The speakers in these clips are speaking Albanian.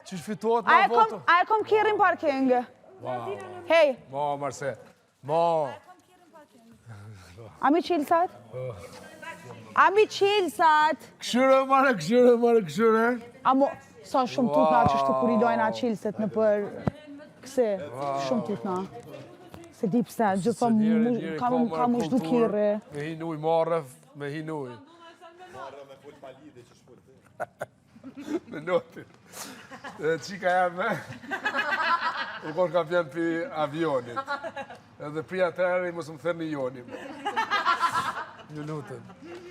Qysh fituat në voto? A e kom kirin parking. Hej. Mo, Marse. Mo. A mi qilsat? A mi qilsat? Këshyre, këshyre. A mo, sa shumë tutna që shtu kur i dojnë a qilset në për këse. Shumë tutna. Se di pse, gjitha kam u shdu kire. Me hinuj, marrëv, me hinuj. Me notin. Qika jam me, u konë ka pjanë për avionit. Edhe prija të erë i mos më thërë një jonim. Minutën.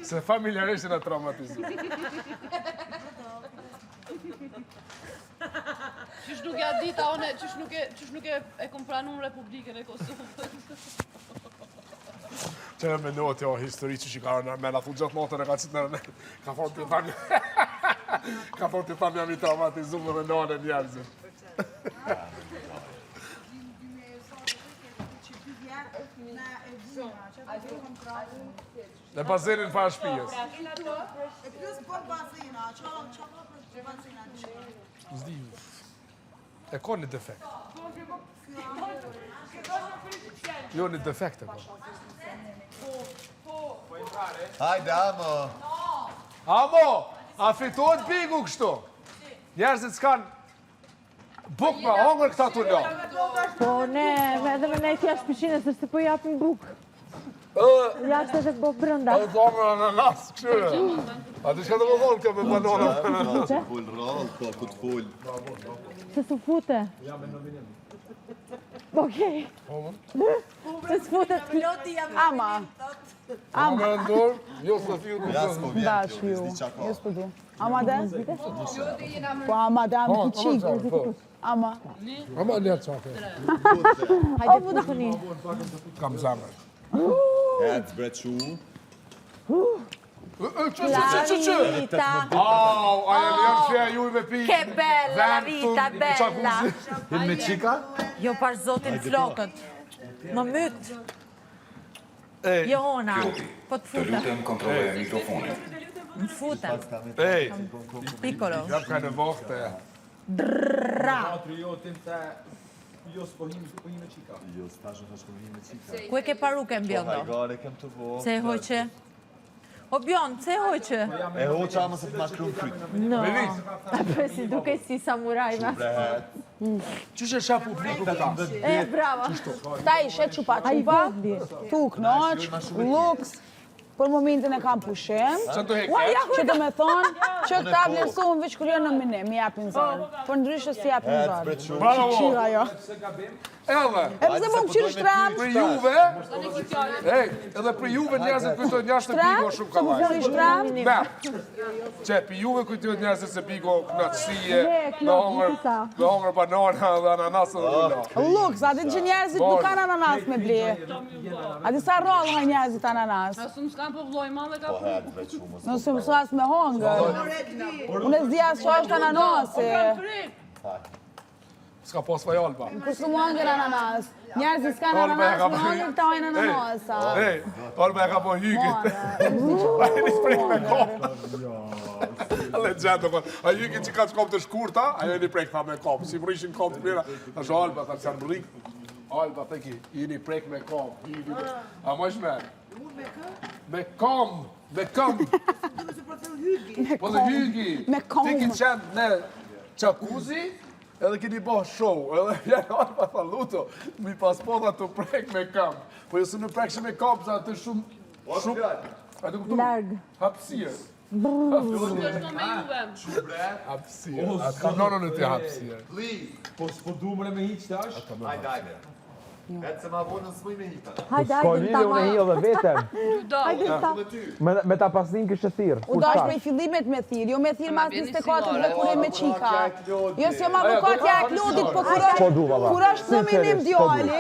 Se familjarisht e në traumatizu. Qysh nuk ja dita one, qysh nuk e kom pranun Republikën e Kosovës. Qëre me notë, jo, histori që ka në me, na thu gjatë notën e ka qitë në ka thonë të thamë, ka thonë të thamë jam i traumatizu me nane njerëzit. Dhe bazenin para shpijës. E plus për bazena, që bazena në Zdi, e ka një defekt. Jo, një defekt e ka. Hajde, amo! Amo, a fitohet bigu kështu? Njerëzit s'kan buk me hongër këta të lo. Po, ne, edhe me ne t'ja shpishine, se s'të po japin buk. Jashtë edhe po brënda. A të hongër ananas, këshyre. A të shka të më thonë këmë banona për ananas. Full roll, po, ku të full. Se s'u fute. Okej. Se s'fute të Ama. Ama në ndorë, jo së fiu në Ja, s'po vjen Dash kjo, ju. s'di qa ka. Jo s'po du. Ama de? Po ama de, ama ki qikë. Ama. Ama një qake. Hajde futë këni. Kam zamër. Hec, bre, qu. Që? Rita. Au, aja li janë fja jujve pi. Ke bella, Rita, bella. Him me qika? Jo par zotin flokët. Më mytë. Johona, po të Të futa. lutem kontrolloje mikrofonin. Më futa. Ej, Piccolo. jam ka në vohte. Ra. Jo, s'tash në shko him me qika. Ku e ke paruke mbjondo? Hajgare, kem të vo. Se e hoqe? O bjon, se e hoqe? E hoqa ama se të ma shkru në kryt. No. Apo si duke si samuraj ma. Qysh e shah publiku këta? E, brava. Ta ishe qupa qupa, tuk noq, luks, për momentin e kam pushim. Që të hekë? Që të me thonë, që këta vlerësohen veç kur janë në minim, mi japin zonë. Për ndryshë si japin Hec, zonë. bre, qu. Bravo! Qira jo. Edhe, E pëse po më qyrë shtrem? për juve, edhe për juve njerëzit kujtojnë njerëzit e bigo shumë ka Më vaj. qyrë shtrem? Ne, që për juve kujtojnë njerëzit se bigo knatësie, me hongër banana dhe ananasë dhe ulla. Luks, a di që njerëzit nuk kanë ananas me ble. A di sa rollë nga njerëzit ananas. Asu më s'kan po vloj madhe ka Po, hec, bre, qu. Nëse më suas me hongër. Unë e zdia që është ananasi. S'ka pas fajalba. Kërës më hongër ananas. Njerëzit s'kanë ananas me hongër, këta ojnë ananasa. Ej, Olba e ka po hygit. A e një prejk me kopë. Legend, a hygit që ka që kopë të shkurta, a e një prejk tha me kopë. Si mërishin kopë të mira, ta shë Olba, ta që janë mërik. Olba, të ki, i një prejk me kopë. A më është me? Me kom, me kom. Po dhe hygi. Me kom. Ti ki qenë në qakuzi, edhe kini bo show, edhe vjenë Olba tha luto, mi pas po dha të prek me kam. Po jësë në prek me kam, sa të shumë... A të kuptu? Largë. Hapsirë. është me juve. Hapsirë. A të kam nonën e të hapsirë. Po s'po du mre me hiq tash? Hajde, hajde. Hec, se ma vonën s'muj me hita. Hajde, hajde, ta ma. Edhe vetem, Hajde, ta. me ta pasnin kështë thirë. U dash me i fillimet me thirë, jo me thirë mas 24 dhe kur e me qika. Jo si jam avokatja e Klodit, po kur është në minim djali,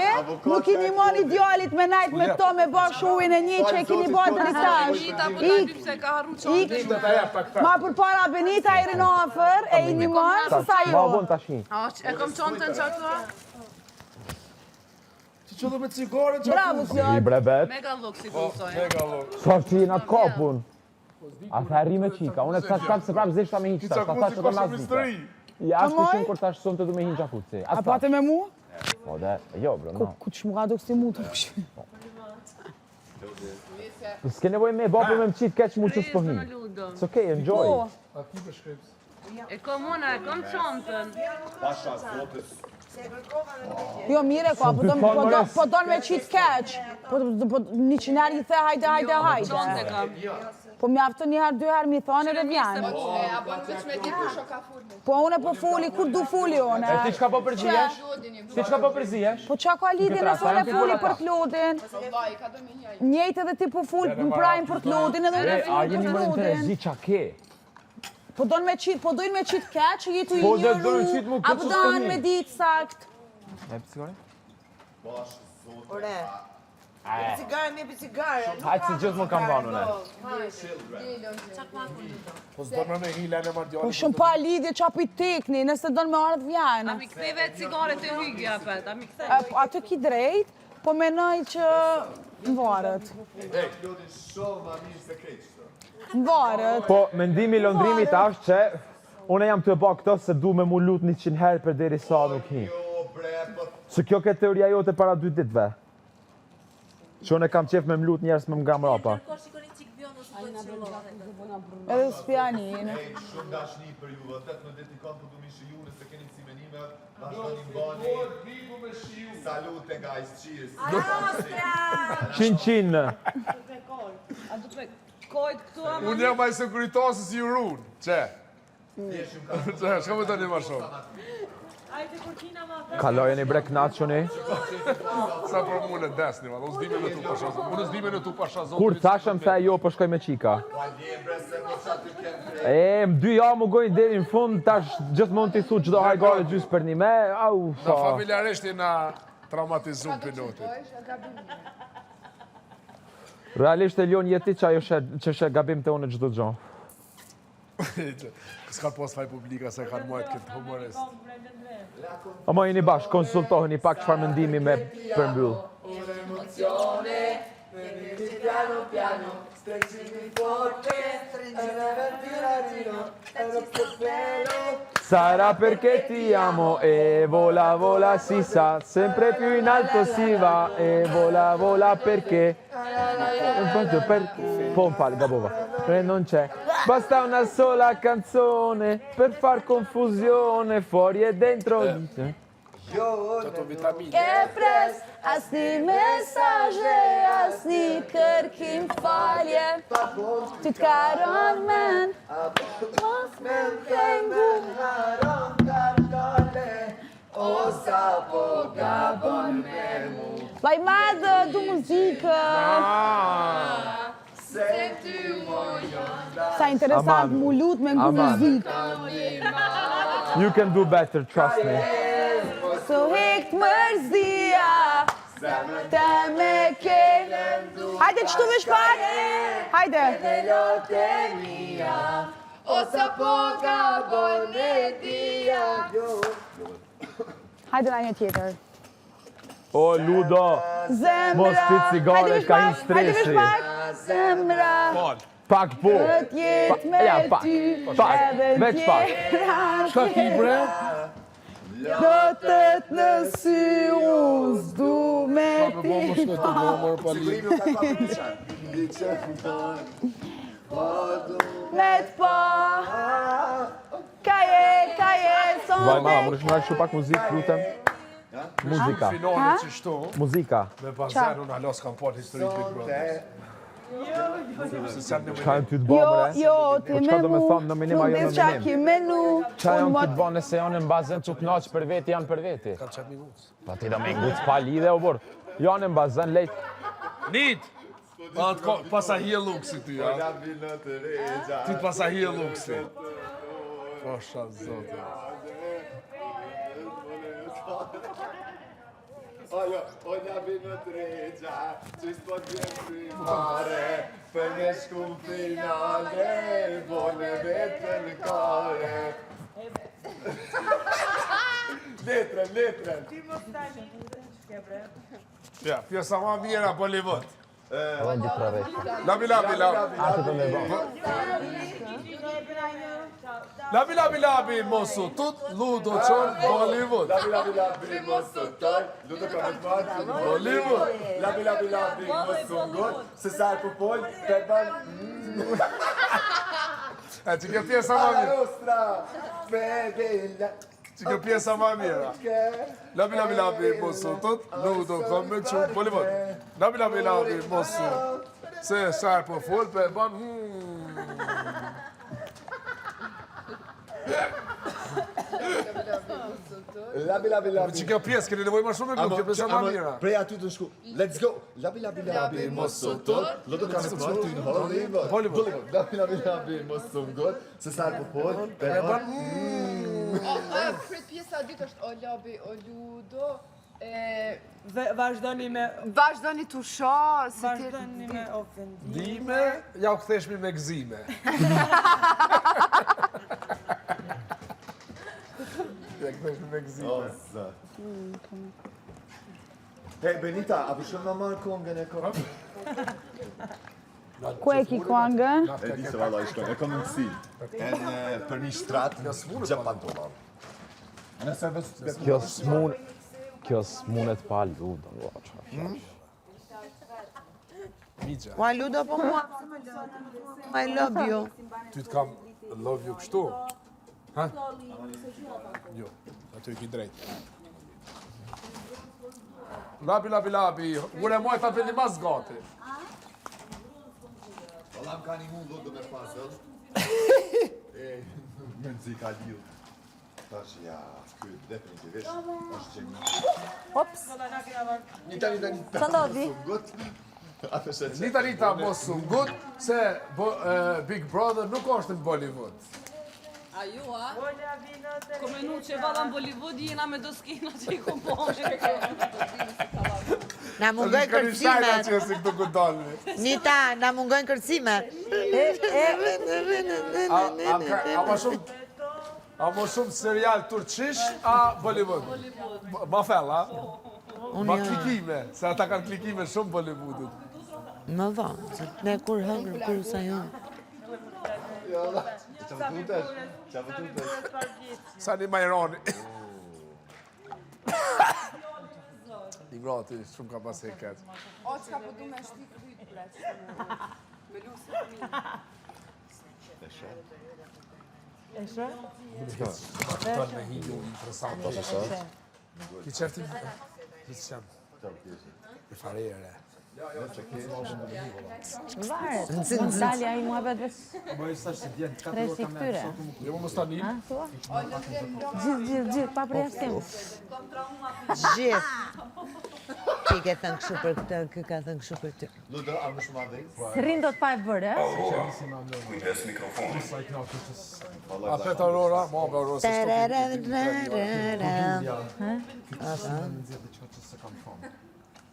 nuk kini moni djalit me najt me këto me bash ujin e një që e kini ba dritash. Benita po ta dy pse ka harru qonë. Ma për para Benita i rinë afer, e i një marë, se sa jo. Ma bon tashin. E kom qonë të në qatua? Që dhe me cigare që... Bravo, I Sjor. brebet, Mega look si kursoj. Mega lo. sa që i nga kopun. A tha ri me qika, unë e të shkak se prapë zeshta me hiqta, Kica ta tha kuzi që ka të shumë nazita. misteri. Ja, shpeshin kur tash sonte du me hinë gjakuci. A pate me mu? Po dhe, jo bro, no. Ku që mua do kësi mu të pëshme. S'ke nevoj me bapë me më qitë keq mu që s'po hinë. It's okay, enjoy. Po, E kom una, e kom qontën. Pasha, zotës. jo mire ka, po don me qitë keq. Po 100 herë i the hajde. Qontë e kam. Po mjaftë një herë, 2 herë mi thonë edhe vjen. A bon veç me ditë kusho ka furni. Po une po fuli, kur du fuli une. E ti çka po përzihesh? Ti çka po përzihesh? Po qa ka lidhje nëse une fuli për Klodin? Vaj, ka do me njaj. Njejtë edhe ti po ful në prajmë për Klodin edhe une A fuli jeni për më Klodin. interesi qa ke? Po dojnë me qitë keq, jetu i Po, njëru, do me qitë mu keq, apo s'po dojnë një. me ditë sakt. E pësigore? Ore. Cigare, mi për cigare. Hajtë si gjithë më kam dhanu ne. Po s'don me hile në Po Mardjani. shumë pa lidhje qapi tekni, nëse dojnë me ardhë A vjenë. mi ktheve cigare të hygja, apet, a mi ktheve. Atë ki drejt, po menoj që në varët. Klodin shumë ma mirë se keqë. Në varët. Po, mendimi londrimit është që une jam të ba këto se du me mu lut 100 herë për deri sa nuk hi. Jo, bre, po Se kjo ke teoria jote para 2 ditëve. Që une kam qef me mlut njerës me mga mrapa. Edhe s'pjanin. shumë dashni për ju, dhe 18 ditë i kam për du mi shiju, nëse keni si menime, vazhdoni mbani. Salute, guys, cheers. Qin. A du pe kojt këtu ama. Unë jam aj sekuritasë si ju runë. Që? Që, shka me të një ma shumë? Kalojeni brek nacioni. Sa për mu në desni, ma, unë s'dime në tu pasha zonë. Unë s'dime në tu pasha zonë. Kur tashëm the jo po shkoj me qika. Bre, se më qatë të kemë E, më 2 javë më gojnë deri në fund, tash gjithë mund t'i thu qdo hajgare gjysë për një me, au, Na familjarisht jena traumatizum për notit. Realisht e lion jeti që ajo që shë gabim të unë gjdo gjo. S'ka pas faj publika se kanë mojt këtë humorist. Ama jeni bashkë, konsultoheni pak çfarë mendimi me përmbyll. Sarà perché ti amo e vola vola si sa, sempre più in alto si va e vola vola perché. Po' fare, Gabova. Non c'è. Basta una sola canzone per far confusione fuori e dentro. Qëto vitamine. E pres, asni mesazhe, asni kërkim falje. Ty t'karon men, mos me pengu. Vaj madhe, du muzikë. Sa interesant mu lut me ngu muzikë. You can do better, trust me. So hekt mërzia, të me ke. Hajde qëtu me shpak. Hajde. Hajde na një tjetër. O, Ludo, Zemra. mos ti cigare, Hajde me ka i shpak, hajde me stresi. shpak. Zemra. Pak po. Të tjetë me Ja, pak, ty. pak, Edhe veç pak. tjera. Shka ki bre? Do të të në sy unë s'du me ti. Me t'pa. Kaje, son Vaj ma, më rëshmë shumë pak muzikë, lutem. Muzika, Finale që shto, muzika. me bazen unë halos kam par historik Big Brother. Se sen në Qa mënim. jam ty të bo, bre? Jo, ti Po me çka do me mu. thonë, nominim ajo Fundis qa nominim. ki menu. Qa jam Unë ty mot- të bo nëse janë në bazen që knaqë për veti, janë për veti. Kam qatë një mundës. Pa ti do me nguc pa lidhe, o borë. Janë në bazen, lejt. Nit! Pasa hije luksi ty, ja? Ty të pasa hije luksi. Posha zote. Oja vinë të regja, që s'po t'vjen primare, për një shkum finale, vone vetën kare. Letren. Ja, pjesa ma mira Bollywood. Labi, labi, labi. Labi, labi, labi, mosu tut, ludo qon, Bollywood. Labi, labi, labi, mosu toj, ludo ka me t'marë, Bollywood. Labi, labi, labi, mosu ngot, se sarë për pol, të ban... E që kjo pjesa ma mirë. Ostra, fedela. Që kjo pjesa ma mirë. Labi, labi, labi, mosu tut, ludo ka me qon, Bollywood. Labi, labi, labi, mosu. Se sarë për fol, për ban... Labi, labi, labi. Që kjo pjesë, keni nevoj ma shumë e kjo pjesa ma mira. Prej aty të shku. Let's go. Labi, labi, labi, mosu tot. Lodo ka me t'marë ty në Hollywood. Labi, labi, labi, mosu ngot, se sarë për pol, për ban... Prit pjesa dytë është o labi, o ludo, Vazhdoni me... vazhdoni të sho, Vazhdoni me ofendim. Dime, ja u ktheshmi me gzime. Ja ktheshmi me gzime. O, zat. Hej, Benita, a përshëm në marë kongën e kohë? Ku e ki kongën? E di se valla i shkojnë, e kom në kësi. E në për një shtratë, gjepan të marë. Kjo s'munet pa ludo. Migja, Ua ludo po mua. I love you. ty t'kam love you kështu? Ha? Jo, aty i ki drejt. Labi, labi, labi, ure moj ta bëni mas gati. Valla më ka një mund ludo me puzzle. Me nëzika liu. Tash, ja, këtë definitivisht, është që një. Ops, Nita, Sa ndodhi? Nita, mos u ngut, se Big Brother nuk është në Bollywood. A ju, a? Komenu që valla në Bollywood jena me do skina që i komponë. Na mungojnë kërcimet. Që si këtu këtë dalë. Nita, na mungojnë kërcimet. A më shumë serial turqish, a Bollywood? Ma fella, ma klikime, se ata kanë klikime shumë Bollywoodit. Më vonë, se ne kur hëngrë, kur sa jonë. Sa një majroni. Një grati, shumë ka pas heket. O, që ka përdu me shti kryt, bre, me lusë të mi. e shë? Tonë me hinju interesant. Ki qefti? Ki qem? I farere. Varet, mund dalja i muhabet veç tre si këtyre. Jo më sta një? Ha, thua? Gjithë, pa përjashtim. Gjithë. Ki ke thënë kështu për këtë, kë ka thënë kështu për këtë. Ludo, a më shumë adhej? Se rinë do të pa e bërë, e? Kujdes mikrofonit. A peta Aurora, ma be Aurora se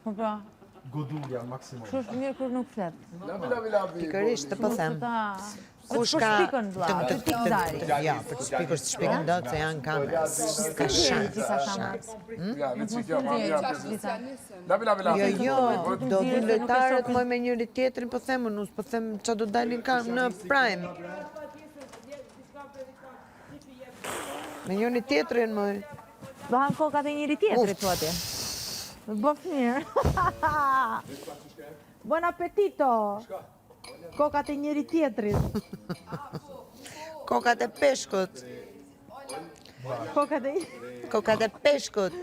Po pra, Godulja, maksimum. kështu është mirë kur nuk flet. Labi. Pikërisht të po them. Kush ka shpikën, vlla, të tik zari. Ja, për të shpikur së shpikën do të se janë kamera. S'ka shans. Gjitha kamerat. Ja, me që kjo, ma mja pjesë. Labi. Jo, do të lojtarët moj me njëri tjetrin po them, unë po them që do dalin në prime. Me njëri tjetrin moj. Do hanë kokat e njëri tjetrit, thua ti. Bëf mirë. Bon appetito. Kokat e njëri tjetrit. Kokat e peshkut. Kokat e peshkut.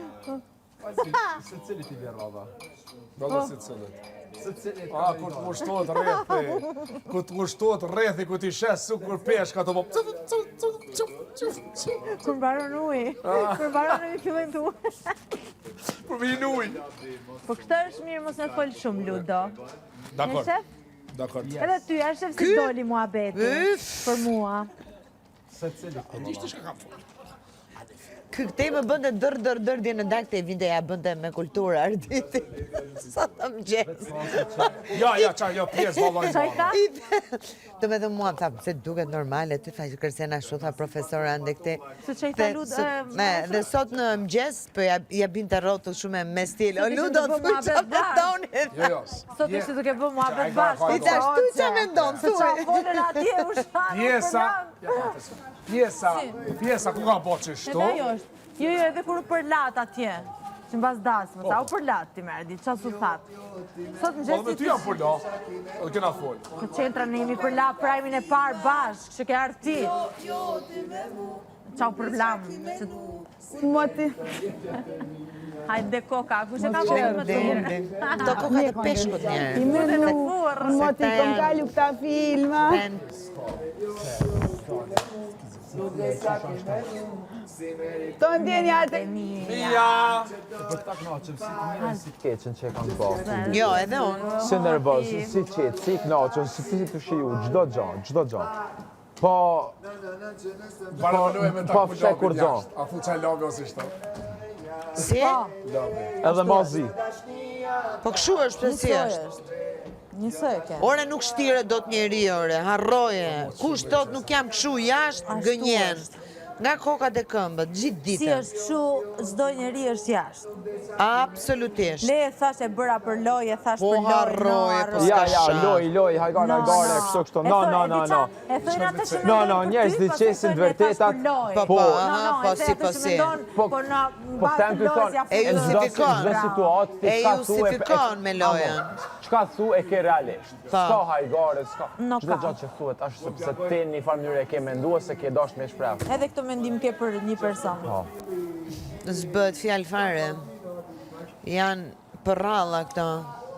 Se cili ti vjen rada? Do dhe si cilët. A, kur të ngushtohet rrethi, ku ti shes sukur peshka të po... Kur mbaron uji. Kur mbaron uji fillojnë të uji. Kur vijin uj. Po këtë është mirë mos në fol shumë, Ludo. Dakor, Shef? dakor. Edhe ty, është shef si doli muhabeti. Për mua. Se cili ti? Këtej më bënde dër dje në dakte e vinde ja bënde me kulturë arditi. Sa të më gjesë. Ja, pjesë vallaj. Të me dhe mua, tha, se duket normale, ty tha që Kërsena shu, tha profesor ande këte. Se që i tha Ludo... Dhe sot në mëgjes, për ja binte rrotull shumë me stil. O Ludo, thuj që më tonit. Sot ishte duke bë mua bet bashkë. I thash, thuj që me ndonë, thuj. Se qa folën atje u shanë. Pjesa, ku ka po që shtu? Jo, edhe kur u përlat atje. Që në bas dasmë, sa u përlat ti merdi, qa su thatë. Sot në Po me gjesti ty janë përla, edhe kena folë. Në qentra në jemi përlat prajmin e parë bashkë, që ke arti. Qa u përblamë. Moti. Hajde koka, ku që ka përë më të mirë. Do koka të peshkut I njerë. menu, moti, kom kalu këta filma. To ndjenja atë. Mia! Si keqen që e kam po. Jo, edhe unë. Si nervoz, si qetë, si knaqën, si ti të shiu, gjdo gjo. Po... Bara më me ta Po ku fshe kur lobin gjo. jashtë. A thu qaj lobi ose shto? Si? Edhe mozi. Po këshu është për si është. Njësoj ke. Ore nuk shtire do të njeri, ore, harroje. Kush tot nuk jam këshu jashtë, gënjen. Nga kokat e këmbët, gjithë Si ditën. është këshu, zdoj njeri është jashtë. Absolutisht. Le e thash e bëra për loje, thash Po për loje, harroje, po Ja, s'ka loj, hajgare, kështu. No. E thojnë atë që No, mendon njerëz për ty, të qesin pastaj vërtetat. thash për lojë. Po, po si, po si. Po, Po në po them ty thonë, E justifikon. çdo situatë ti E çka thu justifikon me lojen. Çka thu e ke realisht. S'ka hajgare, s'ka. Nuk Çdo ka. gjë që thuhet është sepse ti në një farë mënyrë e ke menduar se ke dashur me shpreh. Edhe këtë mendim ke për një person. S'bët fjalë fare. Janë për ralla këto.